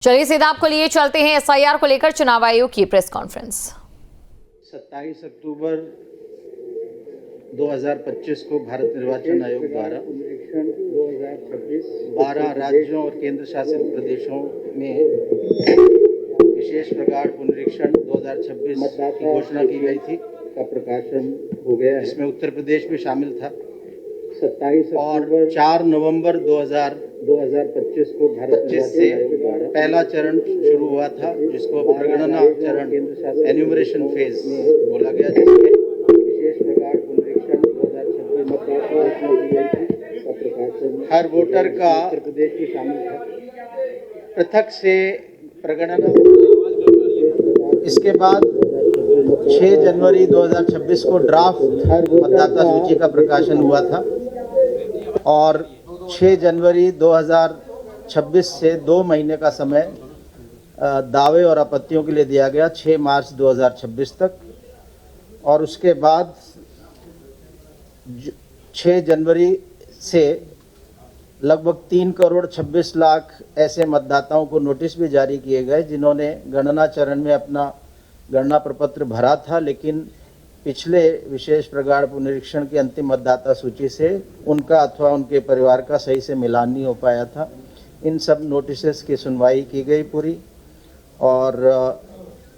चलिए सीधा आपको लिए चलते हैं एसआईआर को लेकर चुनाव आयोग की प्रेस कॉन्फ्रेंस। 27 अक्टूबर 2025 को भारत निर्वाचन आयोग द्वारा 12 राज्यों और केंद्र शासित प्रदेशों में विशेष प्रगाढ़ पुनरीक्षण 2026 की घोषणा की गई थी का प्रकाशन हो गया। इसमें उत्तर प्रदेश भी शामिल था। 27 और 4 नवंबर 2025 को भारत से पहला चरण शुरू हुआ था, जिसको प्रगणना चरण एन्यूमरेशन फेज बोला गया, जिसमें विशेष प्रगाढ़ पुनरीक्षण 2026 का प्रकाशन हर वोटर का उत्तर प्रदेश भी शामिल था पृथक से प्रगणना। इसके बाद 6 जनवरी 2026 को ड्राफ्ट मतदाता सूची का प्रकाशन हुआ था और 6 जनवरी 2026 से 2 महीने का समय दावे और आपत्तियों के लिए दिया गया 6 मार्च 2026 तक। और उसके बाद 6 जनवरी से लगभग 3 करोड़ 26 लाख ऐसे मतदाताओं को नोटिस भी जारी किए गए जिन्होंने गणना चरण में अपना गणना प्रपत्र भरा था, लेकिन पिछले विशेष प्रगाढ़ पुनरीक्षण की अंतिम मतदाता सूची से उनका अथवा उनके परिवार का सही से मिलान नहीं हो पाया था। इन सब नोटिसेस की सुनवाई की गई पूरी और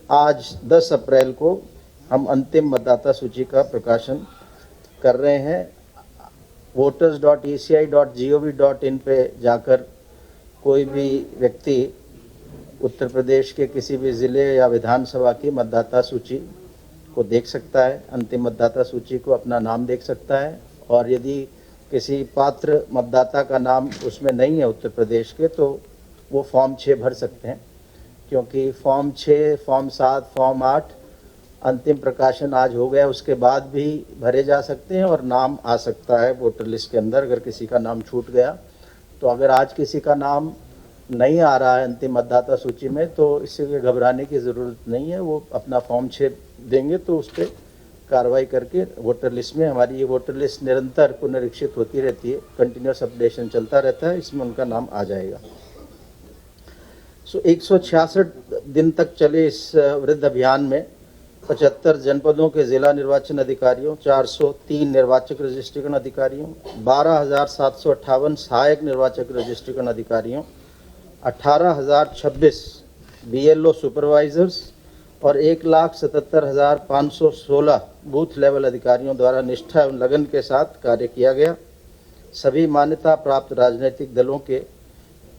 आज 10 अप्रैल को हम अंतिम मतदाता सूची का प्रकाशन कर रहे हैं। voters.eci.gov.in पे जाकर कोई भी व्यक्ति उत्तर प्रदेश के किसी भी ज़िले या विधानसभा की मतदाता सूची को देख सकता है, अंतिम मतदाता सूची को अपना नाम देख सकता है। और यदि किसी पात्र मतदाता का नाम उसमें नहीं है उत्तर प्रदेश के, तो वो फॉर्म 6 भर सकते हैं, क्योंकि फॉर्म 6, फॉर्म 7, फॉर्म 8 अंतिम प्रकाशन आज हो गया, उसके बाद भी भरे जा सकते हैं और नाम आ सकता है वोटर लिस्ट के अंदर अगर किसी का नाम छूट गया। तो अगर आज किसी का नाम नहीं आ रहा है अंतिम मतदाता सूची में, तो इससे घबराने की ज़रूरत नहीं है। वो अपना फॉर्म 6 देंगे तो उस पर कार्रवाई करके वोटर लिस्ट में, हमारी ये वोटर लिस्ट निरंतर पुनरीक्षित होती रहती है, कंटिन्यूस अपडेशन चलता रहता है, इसमें उनका नाम आ जाएगा। 166 दिन तक चले इस वृद्ध अभियान में 75 जनपदों के जिला निर्वाचन अधिकारियों, 403 निर्वाचक रजिस्ट्रेशन अधिकारियों, 12,758 सहायक निर्वाचक रजिस्ट्रेशन अधिकारियों, 18,026 BLO सुपरवाइजर्स और 1,77,516 बूथ लेवल अधिकारियों द्वारा निष्ठा एवं लगन के साथ कार्य किया गया। सभी मान्यता प्राप्त राजनीतिक दलों के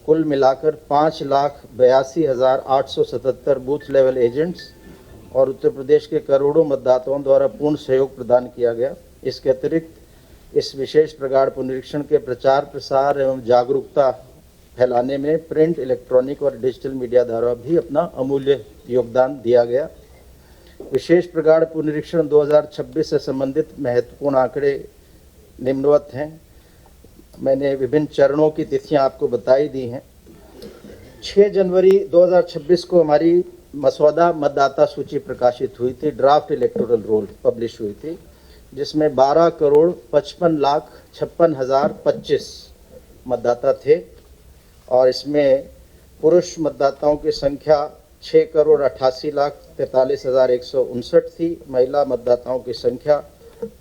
कुल मिलाकर 5,82,877 बूथ लेवल एजेंट्स और उत्तर प्रदेश के करोड़ों मतदाताओं द्वारा पूर्ण सहयोग प्रदान किया गया। इसके अतिरिक्त इस विशेष प्रगाढ़ पुनरीक्षण के प्रचार प्रसार एवं जागरूकता फैलाने में प्रिंट, इलेक्ट्रॉनिक और डिजिटल मीडिया द्वारा भी अपना अमूल्य योगदान दिया गया। विशेष प्रगाढ़ पुनरीक्षण 2026 से संबंधित महत्वपूर्ण आंकड़े निम्नवत हैं। मैंने विभिन्न चरणों की तिथियां आपको बताई दी हैं। 6 जनवरी 2026 को हमारी मसौदा मतदाता सूची प्रकाशित हुई थी, ड्राफ्ट इलेक्टोरल रोल पब्लिश हुई थी, जिसमें 12,55,56,025 मतदाता थे और इसमें पुरुष मतदाताओं की संख्या 6,88,43,159 थी। महिला मतदाताओं की संख्या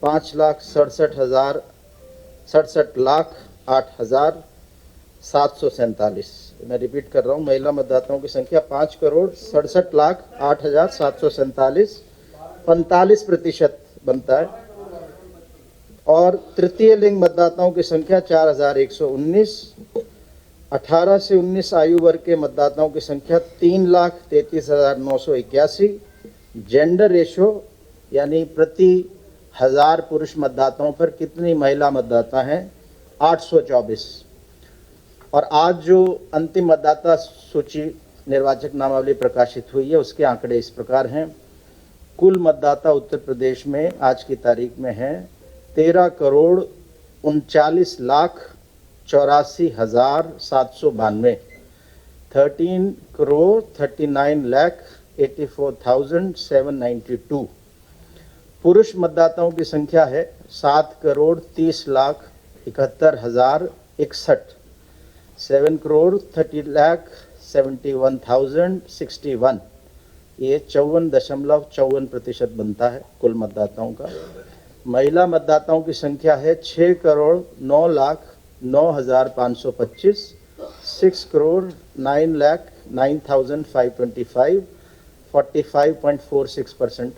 5,67,08,747। मैं रिपीट कर रहा हूँ, महिला मतदाताओं की संख्या 5,67,08,747, 45% बनता है। और तृतीय लिंग मतदाताओं की संख्या 4,119। 18 से 19 आयु वर्ग के मतदाताओं की संख्या 3,33,981। जेंडर रेशो यानी प्रति 1000 पुरुष मतदाताओं पर कितनी महिला मतदाता हैं, 824। और आज जो अंतिम मतदाता सूची निर्वाचक नामावली प्रकाशित हुई है, उसके आंकड़े इस प्रकार हैं। कुल मतदाता उत्तर प्रदेश में आज की तारीख में हैं 13,39,84,792, 13,39,84,792। पुरुष मतदाताओं की संख्या है 7,30,71,061, 7,30,60,000 71,061, ये 54.54% बनता है कुल मतदाताओं का। महिला मतदाताओं की संख्या है 6,09,09,525, 6,09,09,525, 45.46%,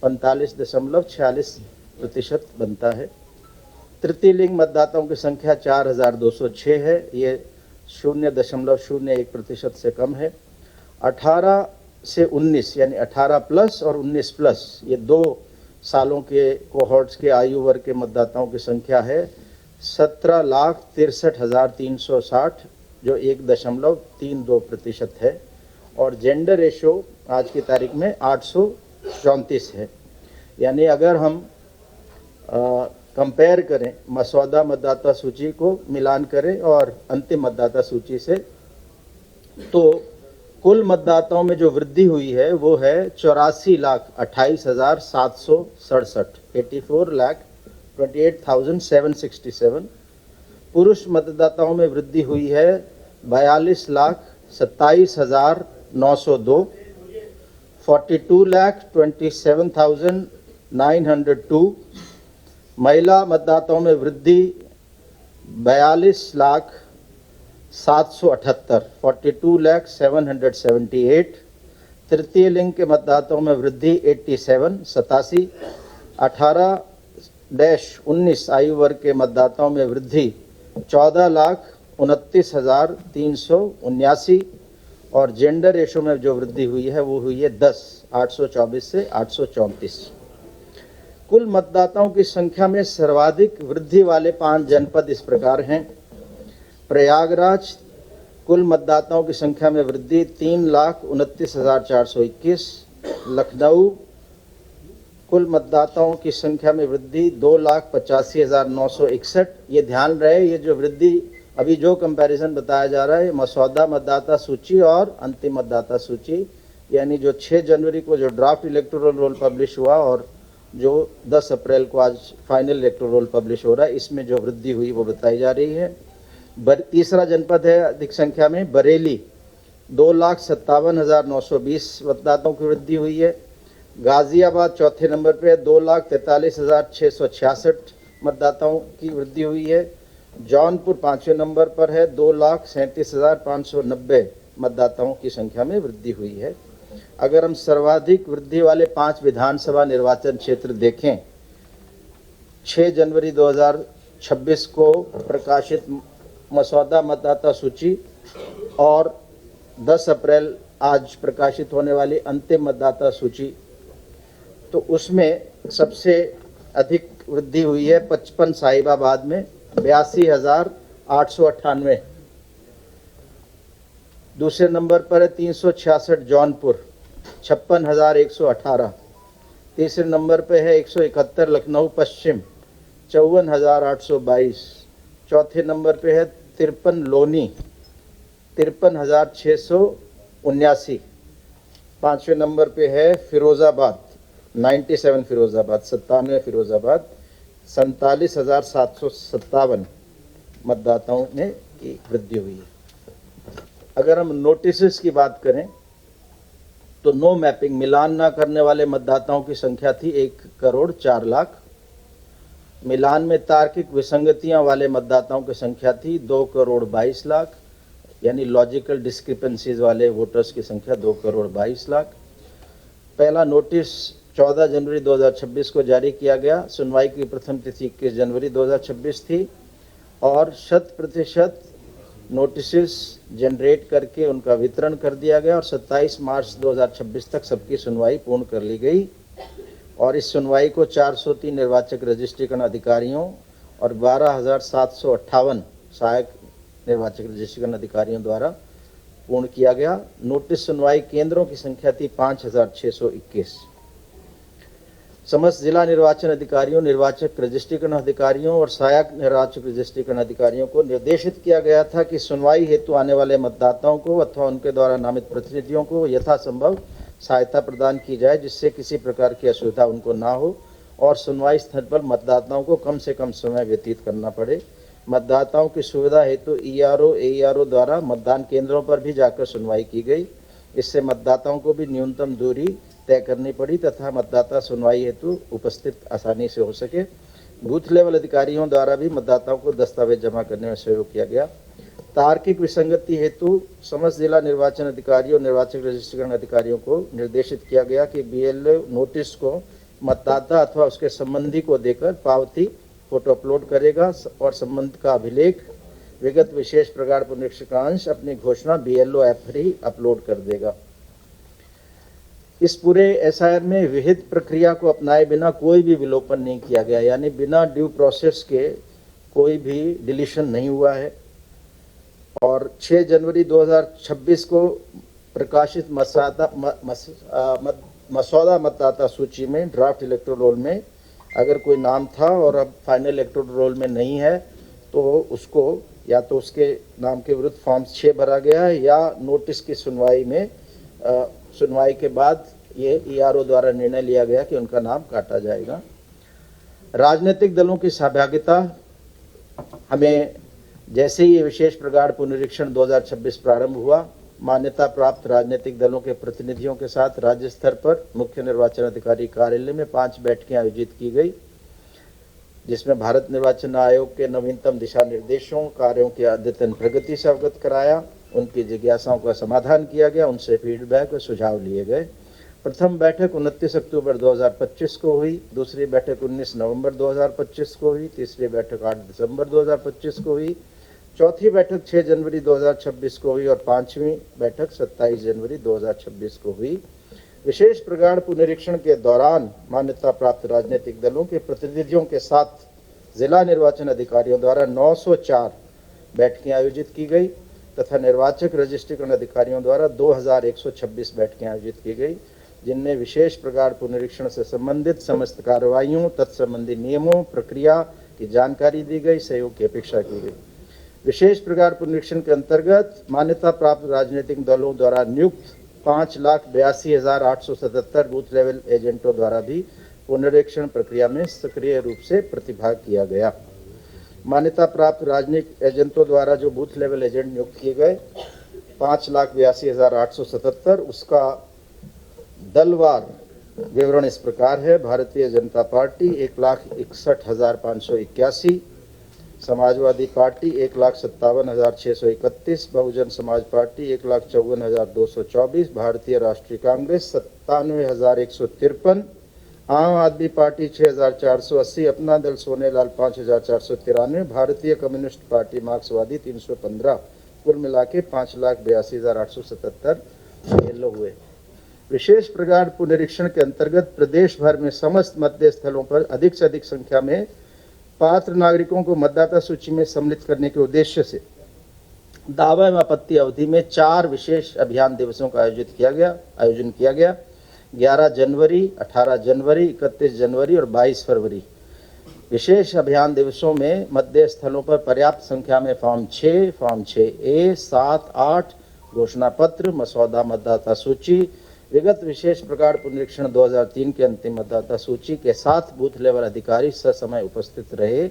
45.46% बनता है। तृतीय लिंग मतदाताओं की संख्या 4,206 है, ये 0.01% से कम है। 18 से 19 यानी 18 प्लस और 19 प्लस, ये 2 सालों के कोहॉर्ट्स के आयु वर्ग के मतदाताओं की संख्या है 17,63,360, जो 1.32% है। और जेंडर रेशो आज की तारीख में 834 है। यानी अगर हम कंपेयर करें, मसौदा मतदाता सूची को मिलान करें और अंतिम मतदाता सूची से, तो कुल मतदाताओं में जो वृद्धि हुई है वो है 84,28,767, 84,28,767। पुरुष मतदाताओं में वृद्धि हुई है 42,27,902, 42,27,902। महिला मतदाताओं में वृद्धि 42,778, 42,778। तृतीय लिंग के मतदाताओं में वृद्धि 87, 18-19 आयु वर्ग के मतदाताओं में वृद्धि 14,29,379। और जेंडर रेशो में जो वृद्धि हुई है वो हुई है 10, 824 से 834। कुल मतदाताओं की संख्या में सर्वाधिक वृद्धि वाले 5 जनपद इस प्रकार हैं। प्रयागराज, कुल मतदाताओं की संख्या में वृद्धि 3,29,421। लखनऊ, कुल मतदाताओं की संख्या में वृद्धि 2,85,961। ये ध्यान रहे, ये जो वृद्धि अभी जो कंपैरिजन बताया जा रहा है, मसौदा मतदाता सूची और अंतिम मतदाता सूची, यानी जो 6 जनवरी को जो ड्राफ्ट इलेक्टोरल रोल पब्लिश हुआ और जो 10 अप्रैल को आज फाइनल इलेक्टोरल रोल पब्लिश हो रहा है, इसमें जो वृद्धि हुई वो बताई जा रही है। तीसरा जनपद है अधिक संख्या में बरेली, 2,57,920 मतदाताओं की वृद्धि हुई है। गाजियाबाद चौथे नंबर पे 2,43,666 मतदाताओं की वृद्धि हुई है। जौनपुर 5वें नंबर पर है, 2,37,590 मतदाताओं की संख्या में वृद्धि हुई है। अगर हम सर्वाधिक वृद्धि वाले 5 विधानसभा निर्वाचन क्षेत्र देखें, 6 जनवरी 2026 को प्रकाशित मसौदा मतदाता सूची और 10 अप्रैल आज प्रकाशित होने वाली अंतिम मतदाता सूची, तो उसमें सबसे अधिक वृद्धि हुई है 55 साहिबाबाद में 82,898। दूसरे नंबर पर है 366 जौनपुर, 56,118। तीसरे नंबर पे है 171 लखनऊ पश्चिम, 54,822। चौथे नंबर पे है 53 लोनी, 53,679। पाँचवें नंबर पे है फिरोज़ाबाद, 97 फिरोज़ाबाद, 97 फिरोज़ाबाद, 47,757 मतदाताओं में की वृद्धि हुई है। अगर हम नोटिस की बात करें तो नो मैपिंग, मिलान ना करने वाले मतदाताओं की संख्या थी 1,04,00,000। मिलान में तार्किक विसंगतियां वाले मतदाताओं की संख्या थी 2,22,00,000, यानी लॉजिकल डिस्क्रिपेंसीज वाले वोटर्स की संख्या 2,22,00,000। पहला नोटिस 14 जनवरी 2026 को जारी किया गया। सुनवाई की प्रथम तिथि 21 जनवरी 2026 थी और 100% नोटिस जनरेट करके उनका वितरण कर दिया गया और 27 मार्च 2026 तक सबकी सुनवाई पूर्ण कर ली गई। और इस सुनवाई को 403 निर्वाचक रजिस्ट्रीकरण अधिकारियों और 12,758 सहायक निर्वाचक रजिस्ट्रीकरण अधिकारियों द्वारा पूर्ण किया गया। नोटिस सुनवाई केंद्रों की संख्या थी 5,621। समस्त जिला निर्वाचन अधिकारियों, निर्वाचक रजिस्ट्रीकरण अधिकारियों और सहायक निर्वाचक रजिस्ट्रीकरण अधिकारियों को निर्देशित किया गया था कि सुनवाई हेतु आने वाले मतदाताओं को अथवा उनके द्वारा नामित प्रतिनिधियों को यथासंभव सहायता प्रदान की जाए, जिससे किसी प्रकार की असुविधा उनको ना हो और सुनवाई स्थल पर मतदाताओं को कम से कम समय व्यतीत करना पड़े। मतदाताओं की सुविधा हेतु ईआरओ एईआरओ द्वारा मतदान केंद्रों पर भी जाकर सुनवाई की गई। इससे मतदाताओं को भी न्यूनतम दूरी तय करनी पड़ी तथा मतदाता सुनवाई हेतु उपस्थित आसानी से हो सके। बूथ लेवल अधिकारियों द्वारा भी मतदाताओं को दस्तावेज जमा करने में सहयोग किया गया। तार्किक विसंगति हेतु समस्त जिला निर्वाचन अधिकारियों और निर्वाचक रजिस्ट्रेशन अधिकारियों को निर्देशित किया गया कि बीएलओ नोटिस को मतदाता अथवा उसके संबंधी को देकर पावती फोटो अपलोड करेगा और संबंध का अभिलेख विगत विशेष प्रगाढ़ पुनरीक्षकांश अपनी घोषणा बीएलओ ऐप पर ही अपलोड कर देगा। इस पूरे एसआईआर में विहित प्रक्रिया को अपनाए बिना कोई भी विलोपन नहीं किया गया, यानी बिना ड्यू प्रोसेस के कोई भी डिलीशन नहीं हुआ है। और 6 जनवरी 2026 को प्रकाशित मसौदा मतदाता सूची में ड्राफ्ट इलेक्टोरल रोल में अगर कोई नाम था और अब फाइनल इलेक्टोरल रोल में नहीं है तो उसको या तो उसके नाम के विरुद्ध फॉर्म 6 भरा गया है या नोटिस की सुनवाई के बाद ये ईआरओ द्वारा निर्णय लिया गया कि उनका नाम काटा जाएगा। राजनीतिक दलों की सहभागिता हमें जैसे ही ये विशेष प्रगाढ़ पुनरीक्षण 2026 प्रारंभ हुआ, मान्यता प्राप्त राजनीतिक दलों के प्रतिनिधियों के साथ राज्य स्तर पर मुख्य निर्वाचन अधिकारी कार्यालय में 5 बैठकें आयोजित की गई, जिसमें भारत निर्वाचन आयोग के नवीनतम दिशा निर्देशों, कार्यों की अद्यतन प्रगति से अवगत कराया, उनकी जिज्ञासाओं का समाधान किया गया, उनसे फीडबैक और सुझाव लिए गए। प्रथम बैठक 29 अक्टूबर 2025 को हुई, दूसरी बैठक 19 नवंबर 2025 को हुई, तीसरी बैठक 8 दिसंबर 2025 को हुई, चौथी बैठक 6 जनवरी 2026 को हुई और पांचवी बैठक 27 जनवरी 2026 को हुई। विशेष प्रगाढ़ पुनरीक्षण के दौरान मान्यता प्राप्त राजनीतिक दलों के प्रतिनिधियों के साथ जिला निर्वाचन अधिकारियों द्वारा 904 बैठकें आयोजित की गई तथा निर्वाचक रजिस्ट्रेशन अधिकारियों द्वारा 2126 बैठकें आयोजित की गई, जिनमें विशेष प्रगाढ़ पुनरीक्षण से संबंधित समस्त कार्रवाइयों, तत्संबंधी नियमों, प्रक्रिया की जानकारी दी गई, सहयोग की अपेक्षा की गई। विशेष प्रगाढ़ पुनरीक्षण के अंतर्गत मान्यता प्राप्त राजनीतिक दलों द्वारा नियुक्त 5,82,877 बूथ लेवल एजेंटों द्वारा भी पुनरीक्षण प्रक्रिया में सक्रिय रूप से प्रतिभाग किया गया। मान्यता प्राप्त राजनीतिक एजेंटों द्वारा जो बूथ लेवल एजेंट नियुक्त किए गए 5,82,877, उसका दलवार विवरण इस प्रकार है। Bharatiya Janata party 1,61,581, Samajwadi party 1,57,631, Bahujan Samaj party 1,54,224, भारतीय राष्ट्रीय कांग्रेस 97,153, आम आदमी पार्टी 6,480, अपना दल सोनेलाल 5,493, भारतीय कम्युनिस्ट पार्टी मार्क्सवादी 315, कुल मिला के 5,82,877 बीएलओ हुए। विशेष प्रगाढ़ पुनरीक्षण के अंतर्गत प्रदेश भर में समस्त मतदेय स्थलों पर अधिक से अधिक संख्या में पात्र नागरिकों को मतदाता सूची में सम्मिलित करने के उद्देश्य से दावा एवं आपत्ति अवधि में 4 विशेष अभियान दिवसों का आयोजन किया गया 11 जनवरी, 18 जनवरी, 31 जनवरी और 22 फरवरी। विशेष अभियान दिवसों में मतदेय स्थलों पर पर्याप्त संख्या में फॉर्म 6, फॉर्म 6A, 7, 8 घोषणा पत्र, मसौदा मतदाता सूची, विगत विशेष प्रगाढ़ पुनरीक्षण 2003 के अंतिम मतदाता सूची के साथ बूथ लेवल अधिकारी ससमय उपस्थित रहे।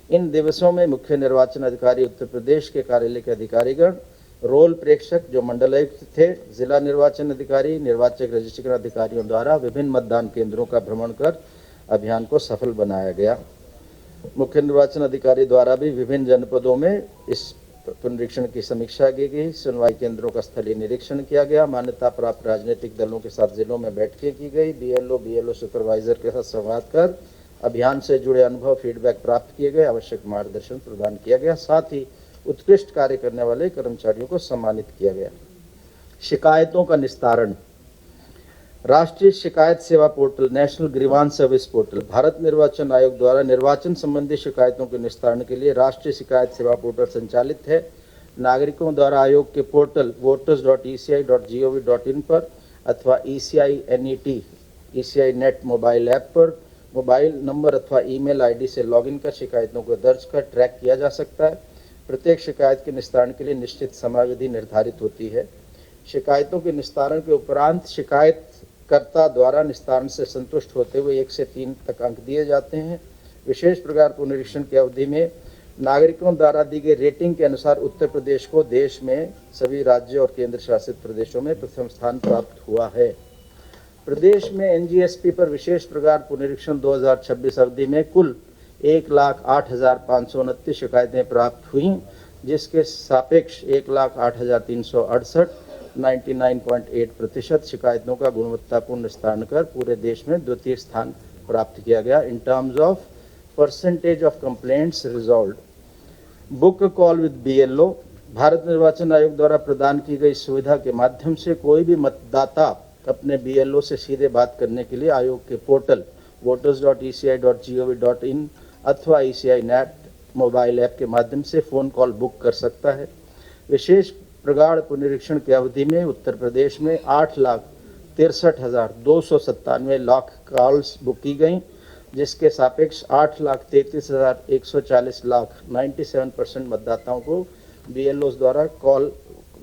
इन दिवसों में मुख्य निर्वाचन अधिकारी उत्तर प्रदेश के कार्यालय के अधिकारीगण, रोल प्रेक्षक जो मंडलायुक्त थे, जिला निर्वाचन अधिकारी, निर्वाचक रजिस्ट्रेशन अधिकारियों द्वारा विभिन्न मतदान केंद्रों का भ्रमण कर अभियान को सफल बनाया गया। मुख्य निर्वाचन अधिकारी द्वारा भी विभिन्न जनपदों में इस पुनरीक्षण की समीक्षा की गई, सुनवाई केंद्रों का स्थलीय निरीक्षण किया गया, मान्यता प्राप्त राजनीतिक दलों के साथ जिलों में बैठकें की गई, बीएलओ सुपरवाइजर के साथ संवाद कर अभियान से जुड़े अनुभव फीडबैक प्राप्त किए गए, आवश्यक मार्गदर्शन प्रदान किया गया, साथ ही उत्कृष्ट कार्य करने वाले कर्मचारियों को सम्मानित किया गया। शिकायतों का निस्तारण। राष्ट्रीय शिकायत सेवा portal, national grievance service portal, Bharat निर्वाचन आयोग द्वारा निर्वाचन संबंधी शिकायतों के निस्तारण के लिए राष्ट्रीय शिकायत सेवा पोर्टल संचालित है। नागरिकों द्वारा आयोग के पोर्टल voters.eci.gov.in पर अथवा ECI नेट मोबाइल ऐप पर मोबाइल नंबर अथवा ईमेल आईडी से लॉगिन कर शिकायतों को दर्ज कर ट्रैक किया जा सकता है। प्रत्येक शिकायत के निस्तारण के लिए निश्चित समयावधि निर्धारित होती है। शिकायतों के निस्तारण के उपरांत शिकायतकर्ता द्वारा निस्तारण से संतुष्ट होते हुए 1 से 3 तक अंक दिए जाते हैं। विशेष प्रगाढ़ पुनरीक्षण की अवधि में नागरिकों द्वारा दी गई रेटिंग के अनुसार उत्तर प्रदेश को देश में सभी राज्यों और केंद्र शासित प्रदेशों में प्रथम स्थान प्राप्त हुआ है। प्रदेश में एनजीएसपी पर विशेष प्रकार पुनरीक्षण 2026 अवधि में कुल 1,08,529 शिकायतें प्राप्त हुई, जिसके सापेक्ष 1,08,368 99.8% शिकायतों का गुणवत्तापूर्ण निस्तारण कर पूरे देश में द्वितीय स्थान प्राप्त किया गया। In terms of percentage of complaints resolved, book call with BLO, Bharat निर्वाचन आयोग द्वारा प्रदान की गई सुविधा के माध्यम से कोई भी मतदाता अपने बीएलओ से सीधे बात करने के लिए आयोग के पोर्टल voters.eci.gov.in अथवा ECI नेट मोबाइल ऐप के माध्यम से फ़ोन कॉल बुक कर सकता है। विशेष प्रगाढ़ पुनरीक्षण की अवधि में उत्तर प्रदेश में 8,63,297 कॉल्स बुक की गई, जिसके सापेक्ष 8,33,140 97% मतदाताओं को बीएलओ द्वारा कॉल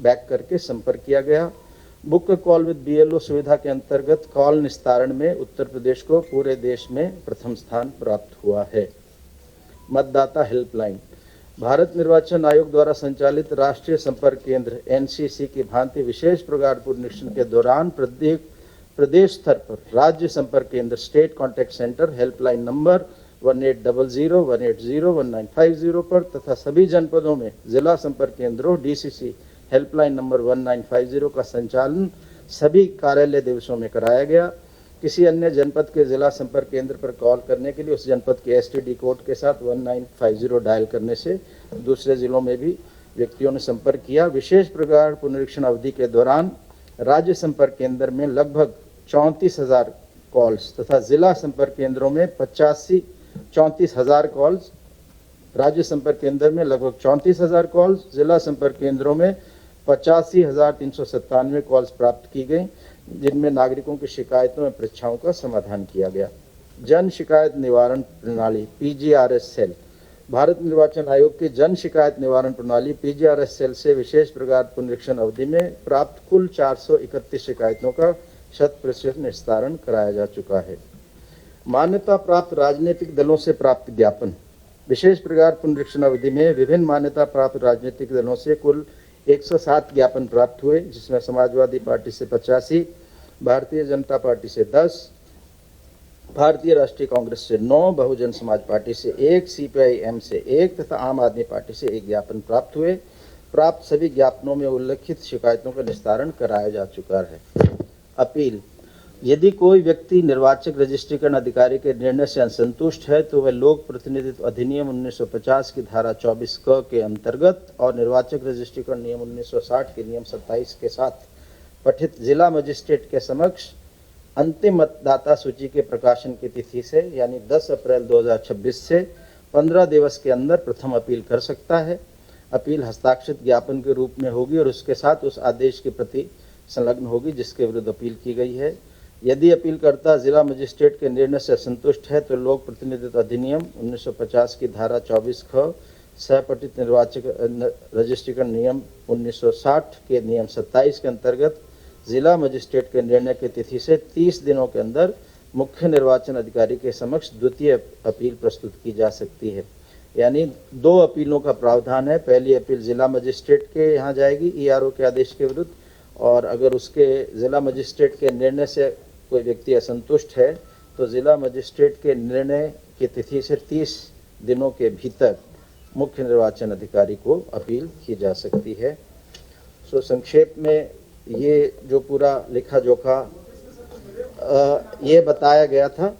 बैक करके संपर्क किया गया। बुक कॉल विद बीएलओ सुविधा के अंतर्गत कॉल निस्तारण में उत्तर प्रदेश को पूरे देश में प्रथम स्थान प्राप्त हुआ है। मतदाता हेल्पलाइन, भारत निर्वाचन आयोग द्वारा संचालित राष्ट्रीय संपर्क केंद्र एनसीसी की भांति विशेष प्रगाढ़ पुनरीक्षण के दौरान प्रदेश स्तर पर राज्य संपर्क केंद्र state contact centre helpline number 1800-180-1950 पर तथा सभी जनपदों में जिला संपर्क केंद्रों डीसीसी हेल्पलाइन नंबर 1950 का संचालन सभी कार्यालय दिवसों में कराया गया। किसी अन्य जनपद के जिला संपर्क केंद्र पर कॉल करने के लिए उस जनपद के एसटीडी कोड के साथ 1950 डायल करने से दूसरे जिलों में भी व्यक्तियों ने संपर्क किया। विशेष प्रगाढ़ पुनरीक्षण अवधि के दौरान राज्य संपर्क केंद्र में लगभग 34,000 कॉल्स तथा जिला संपर्क केंद्रों में 34,000 कॉल्स, राज्य संपर्क केंद्र में लगभग 34,000 कॉल्स, जिला संपर्क केंद्रों में 85,397 कॉल्स प्राप्त की गई, जिनमें नागरिकों की शिकायतों और परीक्षाओं का समाधान किया गया। जन शिकायत निवारण प्रणाली पीजीआरएस सेल, भारत निर्वाचन आयोग की जन शिकायत निवारण प्रणाली पीजीआरएस सेल से विशेष प्रगाढ़ पुनरीक्षण अवधि में प्राप्त कुल 431 शिकायतों का 100% निस्तारण कराया जा चुका है। मान्यता प्राप्त राजनीतिक दलों से प्राप्त ज्ञापन, विशेष प्रगाढ़ पुनरीक्षण अवधि में विभिन्न मान्यता प्राप्त राजनीतिक दलों से कुल 107 ज्ञापन प्राप्त हुए, जिसमें समाजवादी पार्टी से 85, भारतीय जनता पार्टी से 10, भारतीय राष्ट्रीय कांग्रेस से 9, बहुजन समाज पार्टी से 1, सीपीआई-एम से 1 तथा आम आदमी पार्टी से 1 ज्ञापन प्राप्त हुए। प्राप्त सभी ज्ञापनों में उल्लिखित शिकायतों का निस्तारण कराया जा चुका है। अपील, यदि कोई व्यक्ति निर्वाचक रजिस्ट्रीकरण अधिकारी के निर्णय से असंतुष्ट है तो वह लोक प्रतिनिधित्व अधिनियम 1950 की धारा 24 क के अंतर्गत और निर्वाचक रजिस्ट्रीकरण नियम 1960 के नियम 27 के साथ पठित जिला मजिस्ट्रेट के समक्ष अंतिम मतदाता सूची के प्रकाशन की तिथि से यानी 10 अप्रैल 2026 से 15 दिवस के अंदर प्रथम अपील कर सकता है। अपील हस्ताक्षरित ज्ञापन के रूप में होगी और उसके साथ उस आदेश की प्रति संलग्न होगी जिसके विरुद्ध अपील की गई है। यदि अपीलकर्ता जिला मजिस्ट्रेट के निर्णय से असंतुष्ट है तो लोक प्रतिनिधित्व अधिनियम 1950 की धारा 24 ख सहपठित निर्वाचक रजिस्ट्रीकरण नियम 1960 के नियम 27 के अंतर्गत जिला मजिस्ट्रेट के निर्णय की तिथि से 30 दिनों के अंदर मुख्य निर्वाचन अधिकारी के समक्ष द्वितीय अपील प्रस्तुत की जा सकती है। यानी 2 अपीलों का प्रावधान है। पहली अपील जिला मजिस्ट्रेट के यहाँ जाएगी ईआरओ के आदेश के विरुद्ध, और अगर उसके जिला मजिस्ट्रेट के निर्णय से कोई व्यक्ति असंतुष्ट है तो जिला मजिस्ट्रेट के निर्णय की तिथि से 30 दिनों के भीतर मुख्य निर्वाचन अधिकारी को अपील की जा सकती है। सो संक्षेप में ये जो पूरा लेखा जोखा ये बताया गया था,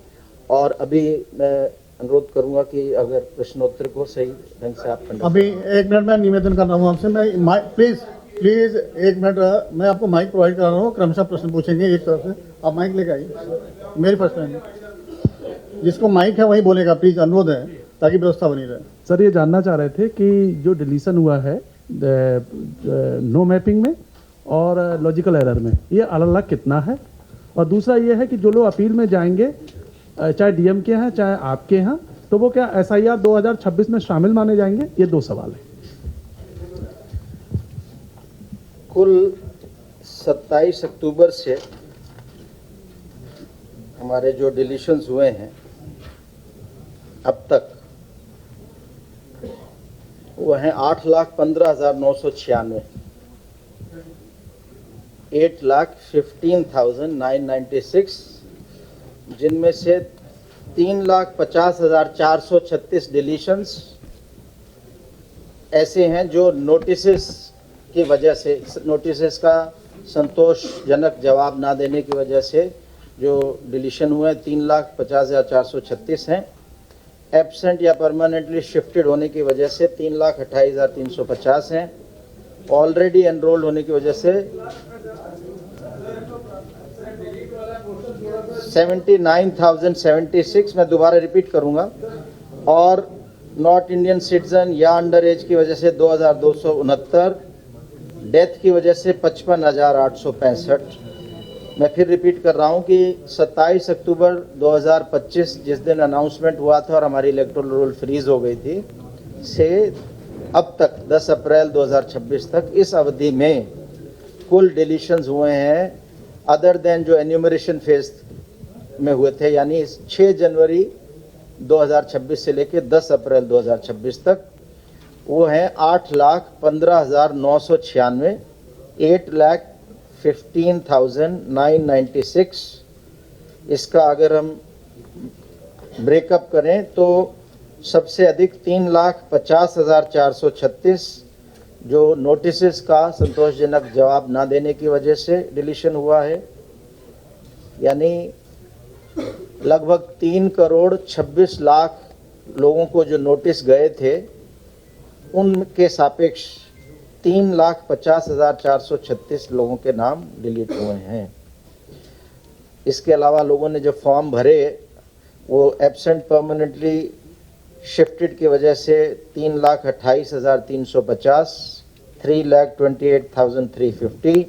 और अभी मैं अनुरोध करूंगा कि अगर प्रश्नोत्तर को सही ढंग से आप अभी 1 मिनट में निवेदन कर रहा हूँ आपसे। मैं प्लीज 1 मिनट मैं आपको माइक प्रोवाइड कर रहा हूँ। क्रमशः प्रश्न पूछेंगे एक तरफ से, आप माइक लेके आइए। मेरी प्रश्न है, जिसको माइक है वही बोलेगा, प्लीज अनुरोध है ताकि व्यवस्था बनी रहे। सर ये जानना चाह रहे थे कि जो डिलीशन हुआ है नो मैपिंग में और लॉजिकल एरर में, ये अलग अलग कितना है, और दूसरा ये है कि जो लोग अपील में जाएंगे चाहे डीएम के हैं चाहे आपके हैं, तो वो क्या एसआईआर 2026 में शामिल माने जाएंगे? ये 2 सवाल है। कुल 27 अक्टूबर से हमारे जो डिलीशंस हुए हैं अब तक वो हैं 8,15,996, 8,15,996, जिनमें से 3,50,436 डिलीशंस ऐसे हैं जो नोटिसेस की वजह से, नोटिसेस का संतोषजनक जवाब ना देने की वजह से जो डिलीशन हुए 3,50,436 हैं। एब्सेंट या परमानेंटली शिफ्टेड होने की वजह से 3,28,350 हैं। ऑलरेडी एनरोल्ड होने की वजह से 79,076, मैं दोबारा रिपीट करूंगा, और नॉट इंडियन सिटीजन या अंडर एज की वजह से 2,269, डेथ की वजह से 55,865। मैं फिर रिपीट कर रहा हूं कि 27 अक्टूबर 2025 जिस दिन अनाउंसमेंट हुआ था और हमारी इलेक्टोरल रोल फ्रीज हो गई थी, से अब तक 10 अप्रैल 2026 तक इस अवधि में कुल डिलीशंस हुए हैं, अदर देन जो एन्यूमरेशन फेज में हुए थे, यानी 6 जनवरी 2026 से लेकर 10 अप्रैल 2026 तक, वो हैं 8,15,996, 8,15,996। इसका अगर हम ब्रेकअप करें तो सबसे अधिक 3,50,436 जो नोटिसेस का संतोषजनक जवाब ना देने की वजह से डिलीशन हुआ है, यानी लगभग 3,26,00,000 लोगों को जो नोटिस गए थे उनके सापेक्ष 3,50,436 लोगों के नाम डिलीट हुए हैं। इसके अलावा लोगों ने जो फॉर्म भरे वो एब्सेंट परमानेंटली शिफ्टेड की वजह से 3,28,350, 3,28,350,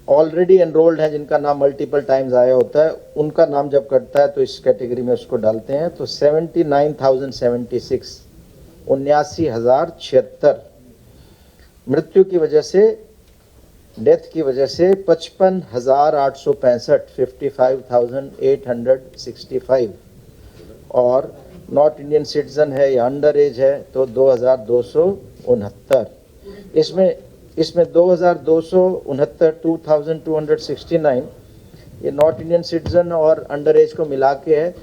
ऑलरेडी एनरोल्ड हैं जिनका नाम मल्टीपल टाइम्स आया होता है, उनका नाम जब कटता है तो इस कैटेगरी में उसको डालते हैं, तो 79,076, 79,076। मृत्यु की वजह से, डेथ की वजह से 55,865, 55,865, और नॉट इंडियन सिटीजन है या अंडर एज है तो 2,269। इसमें 2,269, 2,269 ये नॉट इंडियन सिटीजन और अंडर एज को मिला के है।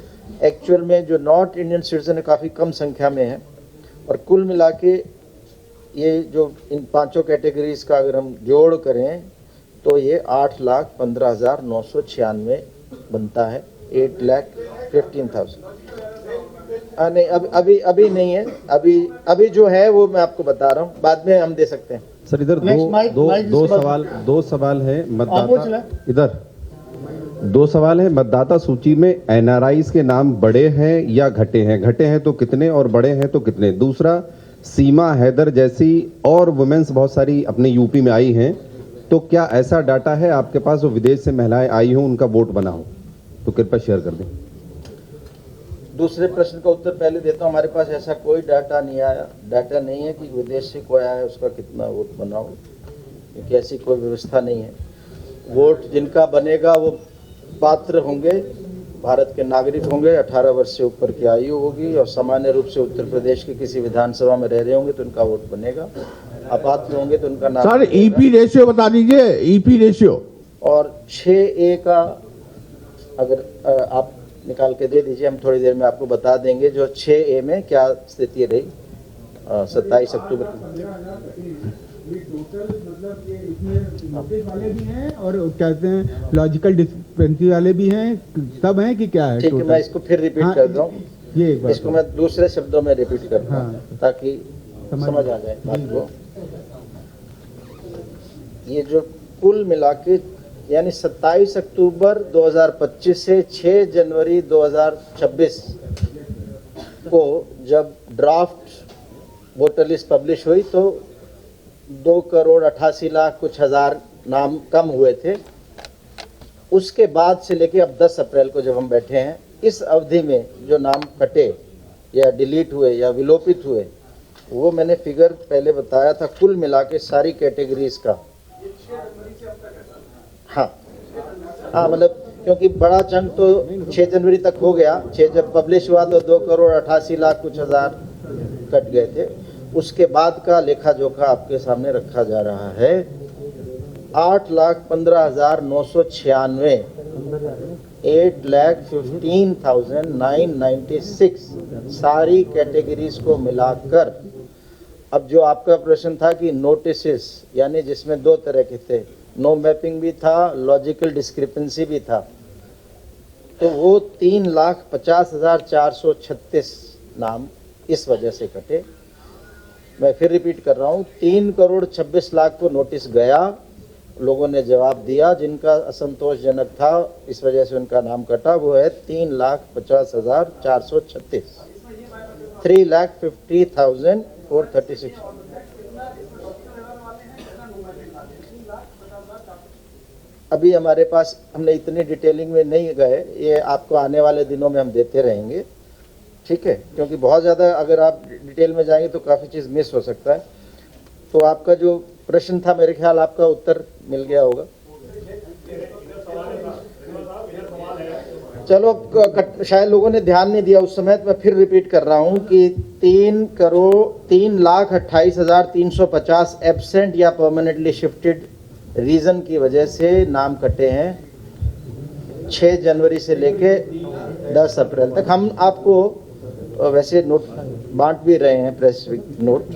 एक्चुअल में जो नॉट इंडियन सिटीजन है काफ़ी कम संख्या में है, और कुल मिला के ये जो इन पांचों कैटेगरीज का अगर हम जोड़ करें तो ये 8,15,996 बनता है, 8,15,000। नहीं, अभी नहीं है, अभी जो है वो मैं आपको बता रहा हूँ, बाद में हम दे सकते हैं। सर इधर दो सवाल है मतदाता, इधर 2 सवाल है। मतदाता सूची में एनआरआईज के नाम बढ़े हैं या घटे हैं? घटे हैं तो कितने और बढ़े हैं तो कितने? दूसरा, सीमा हैदर जैसी और वुमेन्स बहुत सारी अपने यूपी में आई हैं, तो क्या ऐसा डाटा है आपके पास जो विदेश से महिलाएं आई हों उनका वोट बना हो? तो कृपया शेयर कर दें। दूसरे प्रश्न का उत्तर पहले देता हूँ। हमारे पास ऐसा कोई डाटा नहीं आया, डाटा नहीं है कि विदेश से कोई आया है उसका कितना वोट बना हो, क्योंकि ऐसी कोई व्यवस्था नहीं है। वोट जिनका बनेगा वो पात्र होंगे, भारत के नागरिक होंगे, 18 वर्ष से ऊपर की आयु होगी, और सामान्य रूप से उत्तर प्रदेश के किसी विधानसभा में रह रहे होंगे तो उनका वोट बनेगा। अपात्र होंगे तो उनका नाम। सर ईपी रेशियो बता दीजिए, ईपी रेशियो। और 6A का अगर आप निकाल के दे दीजिए, हम थोड़ी देर में आपको बता देंगे जो 6A में क्या स्थिति रही 27 अक्टूबर को। मतलब ये इसमें नोटिस वाले भी हैं और कहते हैं लॉजिकल डिस्पेंसी वाले भी हैं, सब हैं कि क्या है? ठीक है, मैं इसको फिर रिपीट कर दूं। ये एक बार इसको मैं दूसरे शब्दों में रिपीट करता हूं ताकि समझ आ जाए बात को। ये जो कुल मिला के यानी 27 अक्टूबर 2025 से 6 जनवरी 2026 को जब ड्राफ्ट वोटर लिस्ट पब्लिश हुई तो 2,88,00,000 कुछ हजार नाम कम हुए थे। उसके बाद से लेके अब 10 अप्रैल को जब हम बैठे हैं, इस अवधि में जो नाम कटे या डिलीट हुए या विलोपित हुए, वो मैंने फिगर पहले बताया था, कुल मिला के सारी कैटेगरीज का। हाँ, मतलब क्योंकि बड़ा चंक तो 6 जनवरी तक हो गया, 6 जब पब्लिश हुआ तो 2,88,00,000 कुछ हजार कट गए थे, उसके बाद का लेखा जोखा आपके सामने रखा जा रहा है। 8,15,996, 8,15,996 सारी कैटेगरीज को मिलाकर। अब जो आपका प्रश्न था कि नोटिसेस, यानी जिसमें दो तरह के थे, नो मैपिंग भी था, लॉजिकल डिस्क्रिपेंसी भी था, तो वो 3,50,436 नाम इस वजह से कटे। मैं फिर रिपीट कर रहा हूँ, 3,26,00,000 को नोटिस गया, लोगों ने जवाब दिया, जिनका असंतोषजनक था इस वजह से उनका नाम कटा, वो है 3,50,436, 3,50,436। अभी हमारे पास, हमने इतनी डिटेलिंग में नहीं गए, ये आपको आने वाले दिनों में हम देते रहेंगे, ठीक है, क्योंकि बहुत ज़्यादा अगर आप डिटेल में जाएंगे तो काफ़ी चीज़ मिस हो सकता है। तो आपका जो प्रश्न था, मेरे ख्याल आपका उत्तर मिल गया होगा। चलो, शायद लोगों ने ध्यान नहीं दिया उस समय, तो मैं फिर रिपीट कर रहा हूं कि 3,28,350 एब्सेंट या परमानेंटली शिफ्टेड रीजन की वजह से नाम कटे हैं 6 जनवरी से लेके 10 अप्रैल तक। हम आपको वैसे नोट बांट भी रहे हैं, प्रेस नोट।